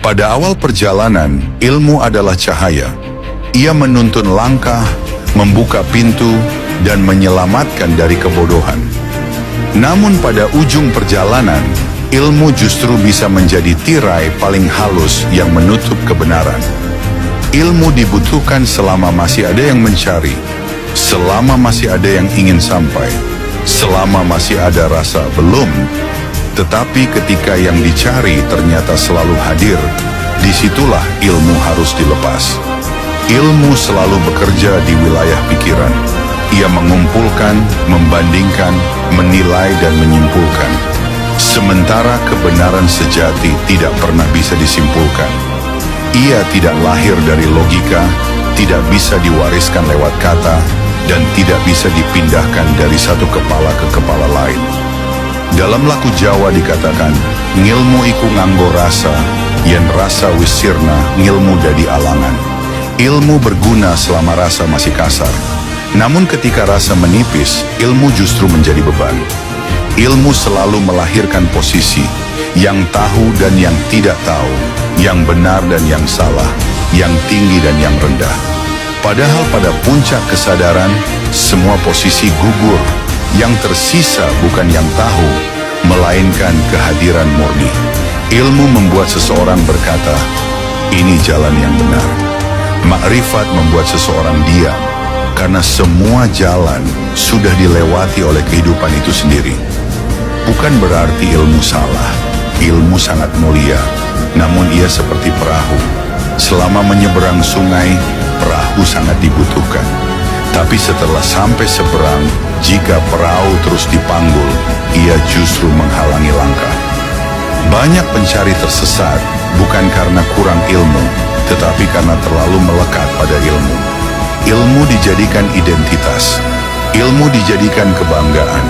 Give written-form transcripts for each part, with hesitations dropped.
Pada awal perjalanan, ilmu adalah cahaya. Ia menuntun langkah, membuka pintu, dan menyelamatkan dari kebodohan. Namun pada ujung perjalanan, ilmu justru bisa menjadi tirai paling halus yang menutup kebenaran. Ilmu dibutuhkan selama masih ada yang mencari, selama masih ada yang ingin sampai, selama masih ada rasa belum. Tetapi ketika yang dicari ternyata selalu hadir, disitulah ilmu harus dilepas. Ilmu selalu bekerja di wilayah pikiran. Ia mengumpulkan, membandingkan, menilai dan menyimpulkan. Sementara kebenaran sejati tidak pernah bisa disimpulkan. Ia tidak lahir dari logika, tidak bisa diwariskan lewat kata, dan tidak bisa dipindahkan dari satu kepala ke kepala lain. Dalam laku Jawa dikatakan, ngilmu iku nganggo rasa, yen rasa wis sirna, ngilmu dadi alangan. Ilmu berguna selama rasa masih kasar. Namun ketika rasa menipis, ilmu justru menjadi beban. Ilmu selalu melahirkan posisi, yang tahu dan yang tidak tahu, yang benar dan yang salah, yang tinggi dan yang rendah. Padahal pada puncak kesadaran, semua posisi gugur. Yang tersisa bukan yang tahu, melainkan kehadiran murni. Ilmu membuat seseorang berkata, ini jalan yang benar. Makrifat membuat seseorang diam, karena semua jalan sudah dilewati oleh kehidupan itu sendiri. Bukan berarti ilmu salah, ilmu sangat mulia, namun ia seperti perahu. Selama menyeberang sungai, perahu sangat dibutuhkan. Tapi setelah sampai seberang, jika perahu terus dipanggul, ia justru menghalangi langkah. Banyak pencari tersesat bukan karena kurang ilmu, tetapi karena terlalu melekat pada ilmu. Ilmu dijadikan identitas, ilmu dijadikan kebanggaan,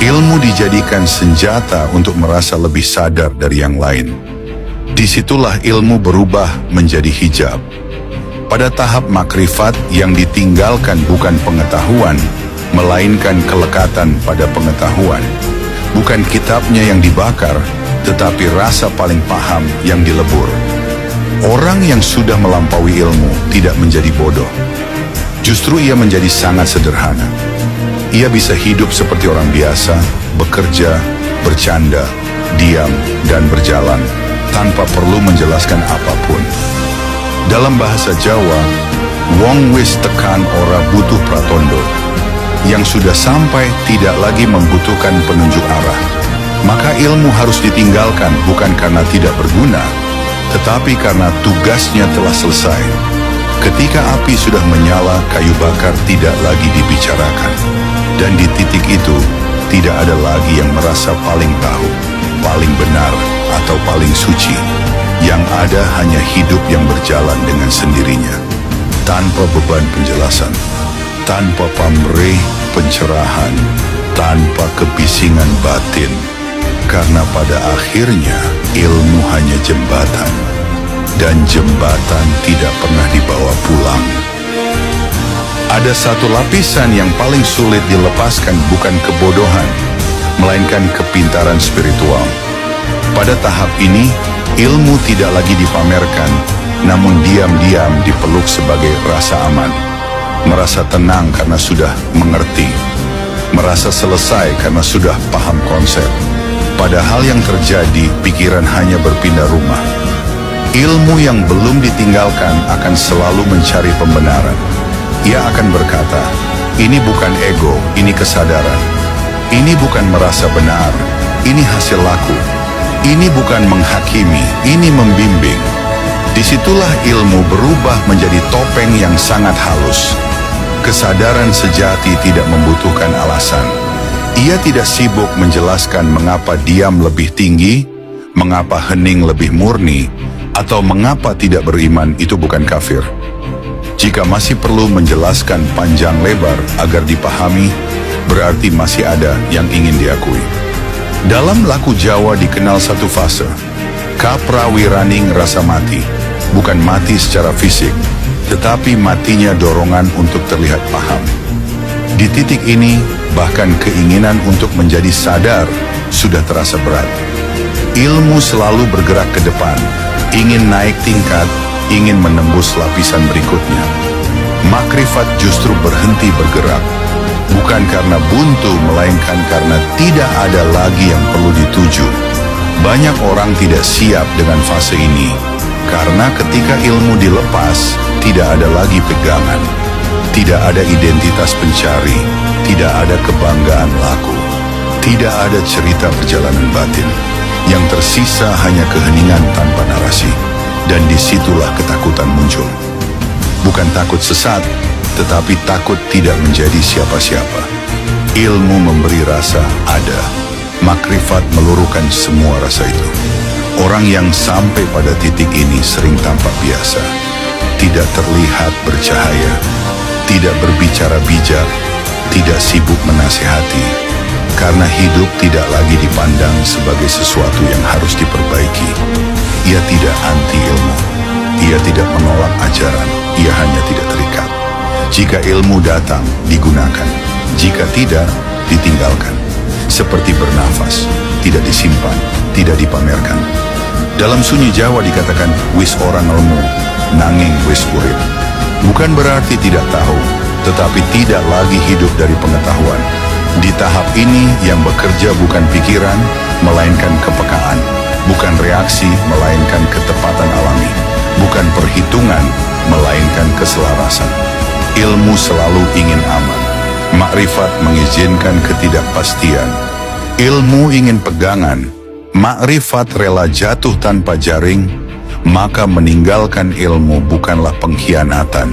ilmu dijadikan senjata untuk merasa lebih sadar dari yang lain. Disitulah ilmu berubah menjadi hijab. Pada tahap makrifat yang ditinggalkan bukan pengetahuan, melainkan kelekatan pada pengetahuan. Bukan kitabnya yang dibakar, tetapi rasa paling paham yang dilebur. Orang yang sudah melampaui ilmu tidak menjadi bodoh. Justru ia menjadi sangat sederhana. Ia bisa hidup seperti orang biasa, bekerja, bercanda, diam, dan berjalan, tanpa perlu menjelaskan apapun. Dalam bahasa Jawa, wong wis tekan ora butuh pratondo. Yang sudah sampai tidak lagi membutuhkan penunjuk arah. Maka ilmu harus ditinggalkan bukan karena tidak berguna, tetapi karena tugasnya telah selesai. Ketika api sudah menyala, kayu bakar tidak lagi dibicarakan. Dan di titik itu, tidak ada lagi yang merasa paling tahu, paling benar, atau paling suci. Yang ada hanya hidup yang berjalan dengan sendirinya, tanpa beban penjelasan, tanpa pamrih pencerahan, tanpa kebisingan batin. Karena pada akhirnya ilmu hanya jembatan, dan jembatan tidak pernah dibawa pulang. Ada satu lapisan yang paling sulit dilepaskan, bukan kebodohan, melainkan kepintaran spiritual. Pada tahap ini, ilmu tidak lagi dipamerkan, namun diam-diam dipeluk sebagai rasa aman. Merasa tenang karena sudah mengerti, merasa selesai karena sudah paham konsep. Padahal yang terjadi, pikiran hanya berpindah rumah. Ilmu yang belum ditinggalkan akan selalu mencari pembenaran. Ia akan berkata, ini bukan ego, ini kesadaran. Ini bukan merasa benar, ini hasil laku. Ini bukan menghakimi, ini membimbing. Disitulah ilmu berubah menjadi topeng yang sangat halus. Kesadaran sejati tidak membutuhkan alasan. Ia tidak sibuk menjelaskan mengapa diam lebih tinggi, mengapa hening lebih murni, atau mengapa tidak beriman itu bukan kafir. Jika masih perlu menjelaskan panjang lebar agar dipahami, berarti masih ada yang ingin diakui. Dalam laku Jawa dikenal satu fase, kaprawiraning rasa mati. Bukan mati secara fisik, tetapi matinya dorongan untuk terlihat paham. Di titik ini, bahkan keinginan untuk menjadi sadar sudah terasa berat. Ilmu selalu bergerak ke depan, ingin naik tingkat, ingin menembus lapisan berikutnya. Makrifat justru berhenti bergerak, bukan karena buntu, melainkan karena tidak ada lagi yang perlu dituju. Banyak orang tidak siap dengan fase ini, karena ketika ilmu dilepas, tidak ada lagi pegangan, tidak ada identitas pencari, tidak ada kebanggaan laku, tidak ada cerita perjalanan batin. Yang tersisa hanya keheningan tanpa narasi, dan disitulah ketakutan muncul. Bukan takut sesat, tetapi takut tidak menjadi siapa-siapa. Ilmu memberi rasa ada, makrifat meluruhkan semua rasa itu. Orang yang sampai pada titik ini sering tampak biasa, tidak terlihat bercahaya, tidak berbicara bijak, tidak sibuk menasihati, karena hidup tidak lagi dipandang sebagai sesuatu yang harus diperbaiki. Ia tidak anti ilmu, ia tidak menolak ajaran, ia hanya tidak terikat. Jika ilmu datang, digunakan. Jika tidak, ditinggalkan. Seperti bernafas, tidak disimpan, tidak dipamerkan. Dalam sunyi Jawa dikatakan, wis orang ilmu, nanging wis urip. Bukan berarti tidak tahu, tetapi tidak lagi hidup dari pengetahuan. Di tahap ini yang bekerja bukan pikiran, melainkan kepekaan. Bukan reaksi, melainkan ketepatan alami. Bukan perhitungan, melainkan keselarasan. Ilmu selalu ingin aman. Makrifat mengizinkan ketidakpastian. Ilmu ingin pegangan. Makrifat rela jatuh tanpa jaring. Maka meninggalkan ilmu bukanlah pengkhianatan.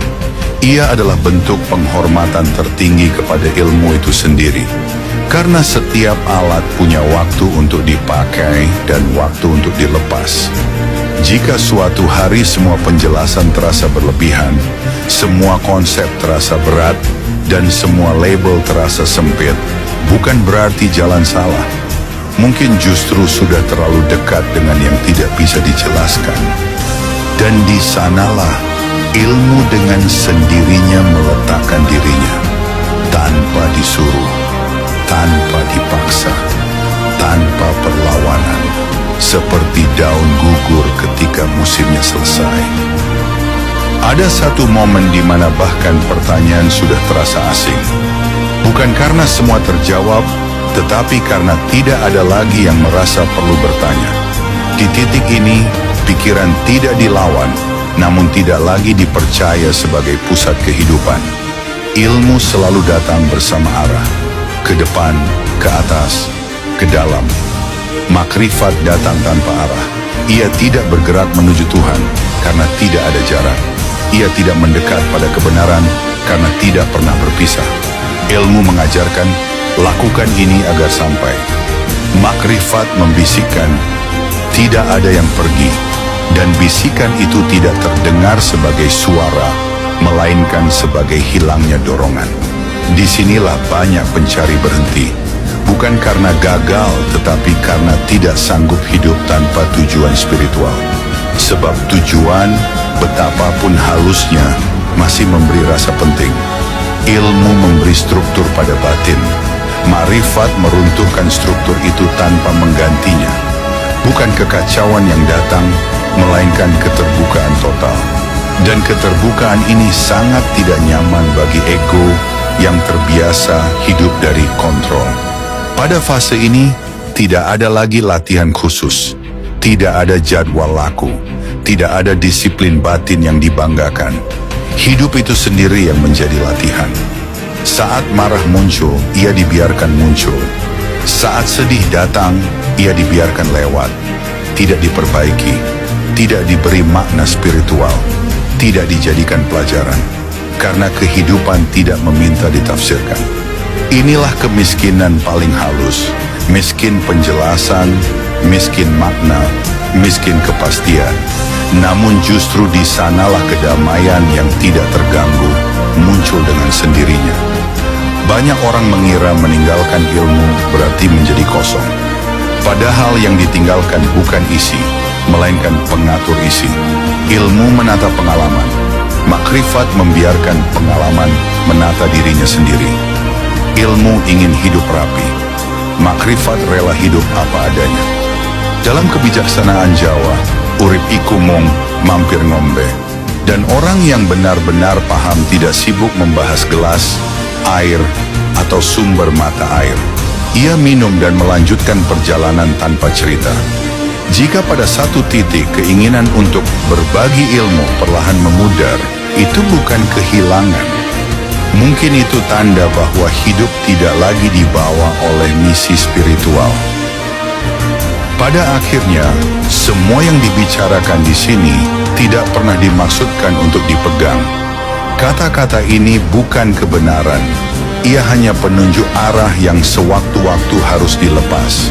Ia adalah bentuk penghormatan tertinggi kepada ilmu itu sendiri. Karena setiap alat punya waktu untuk dipakai dan waktu untuk dilepas. Jika suatu hari semua penjelasan terasa berlebihan, semua konsep terasa berat, dan semua label terasa sempit, bukan berarti jalan salah. Mungkin justru sudah terlalu dekat dengan yang tidak bisa dijelaskan. Dan di sanalah ilmu dengan sendirinya meletakkan dirinya, tanpa disuruh, tanpa dipaksa, tanpa perlawanan, seperti daun gugur ketika musimnya selesai. Ada satu momen di mana bahkan pertanyaan sudah terasa asing. Bukan karena semua terjawab, tetapi karena tidak ada lagi yang merasa perlu bertanya. Di titik ini, pikiran tidak dilawan, namun tidak lagi dipercaya sebagai pusat kehidupan. Ilmu selalu datang bersama arah, ke depan, ke atas, ke dalam. Makrifat datang tanpa arah. Ia tidak bergerak menuju Tuhan karena tidak ada jarak. Ia tidak mendekat pada kebenaran karena tidak pernah berpisah. Ilmu mengajarkan, lakukan ini agar sampai. Makrifat membisikkan, tidak ada yang pergi. Dan bisikan itu tidak terdengar sebagai suara, melainkan sebagai hilangnya dorongan. Disinilah banyak pencari berhenti. Bukan karena gagal, tetapi karena tidak sanggup hidup tanpa tujuan spiritual. Sebab tujuan, betapapun halusnya, masih memberi rasa penting. Ilmu memberi struktur pada batin. Makrifat meruntuhkan struktur itu tanpa menggantinya. Bukan kekacauan yang datang, melainkan keterbukaan total. Dan keterbukaan ini sangat tidak nyaman bagi ego yang terbiasa hidup dari kontrol. Pada fase ini, tidak ada lagi latihan khusus, tidak ada jadwal laku, tidak ada disiplin batin yang dibanggakan. Hidup itu sendiri yang menjadi latihan. Saat marah muncul, ia dibiarkan muncul. Saat sedih datang, ia dibiarkan lewat. Tidak diperbaiki, tidak diberi makna spiritual, tidak dijadikan pelajaran. Karena kehidupan tidak meminta ditafsirkan. Inilah kemiskinan paling halus, miskin penjelasan, miskin makna, miskin kepastian. Namun justru di sanalah kedamaian yang tidak terganggu muncul dengan sendirinya. Banyak orang mengira meninggalkan ilmu berarti menjadi kosong. Padahal yang ditinggalkan bukan isi, melainkan pengatur isi. Ilmu menata pengalaman, makrifat membiarkan pengalaman menata dirinya sendiri. Ilmu ingin hidup rapi, makrifat rela hidup apa adanya. Dalam kebijaksanaan Jawa, urip iku mung mampir ngombe. Dan orang yang benar-benar paham tidak sibuk membahas gelas, air, atau sumber mata air. Ia minum dan melanjutkan perjalanan tanpa cerita. Jika pada satu titik keinginan untuk berbagi ilmu perlahan memudar, itu bukan kehilangan. Mungkin itu tanda bahwa hidup tidak lagi dibawa oleh misi spiritual. Pada akhirnya, semua yang dibicarakan di sini tidak pernah dimaksudkan untuk dipegang. Kata-kata ini bukan kebenaran. Ia hanya penunjuk arah yang sewaktu-waktu harus dilepas.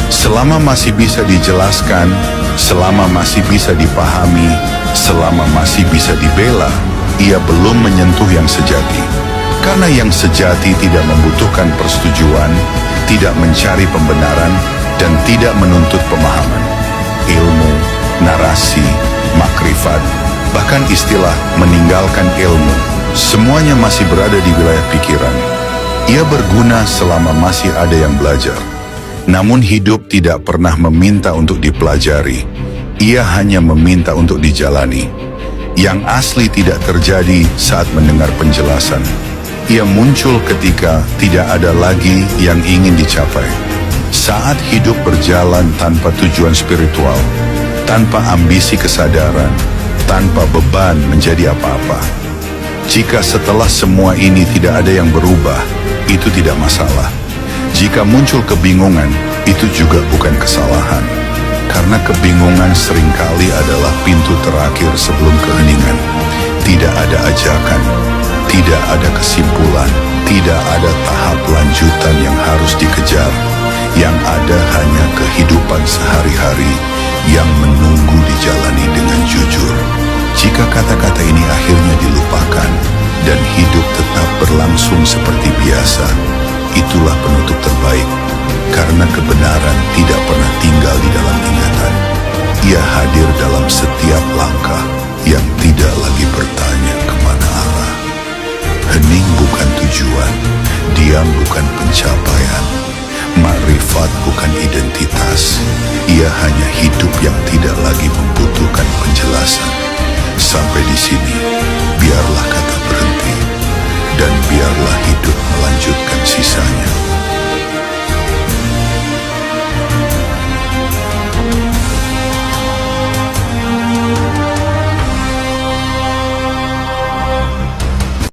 Selama masih bisa dijelaskan, selama masih bisa dipahami, selama masih bisa dibela, ia belum menyentuh yang sejati. Karena yang sejati tidak membutuhkan persetujuan, tidak mencari pembenaran, dan tidak menuntut pemahaman. Ilmu, narasi, makrifat, bahkan istilah meninggalkan ilmu, semuanya masih berada di wilayah pikiran. Ia berguna selama masih ada yang belajar. Namun hidup tidak pernah meminta untuk dipelajari. Ia hanya meminta untuk dijalani. Yang asli tidak terjadi saat mendengar penjelasan. Ia muncul ketika tidak ada lagi yang ingin dicapai. Saat hidup berjalan tanpa tujuan spiritual, tanpa ambisi kesadaran, tanpa beban menjadi apa-apa. Jika setelah semua ini tidak ada yang berubah, itu tidak masalah. Jika muncul kebingungan, itu juga bukan kesalahan. Karena kebingungan seringkali adalah pintu terakhir sebelum keheningan. Tidak ada ajakan, tidak ada kesimpulan, tidak ada tahap lanjutan yang harus dikejar. Yang ada hanya kehidupan sehari-hari yang menunggu dijalani dengan jujur. Jika kata-kata ini akhirnya dilupakan dan hidup tetap berlangsung seperti biasa, itulah penutup terbaik. Karena kebenaran tidak pernah tinggal di dalam ingatan. Ia hadir dalam setiap langkah yang tidak lagi bertanya kemana arah. Hening bukan tujuan, diam bukan pencapaian. Makrifat bukan identitas, ia hanya hidup yang tidak lagi membutuhkan penjelasan. Sampai di sini, biarlah kata berhenti, dan biarlah hidup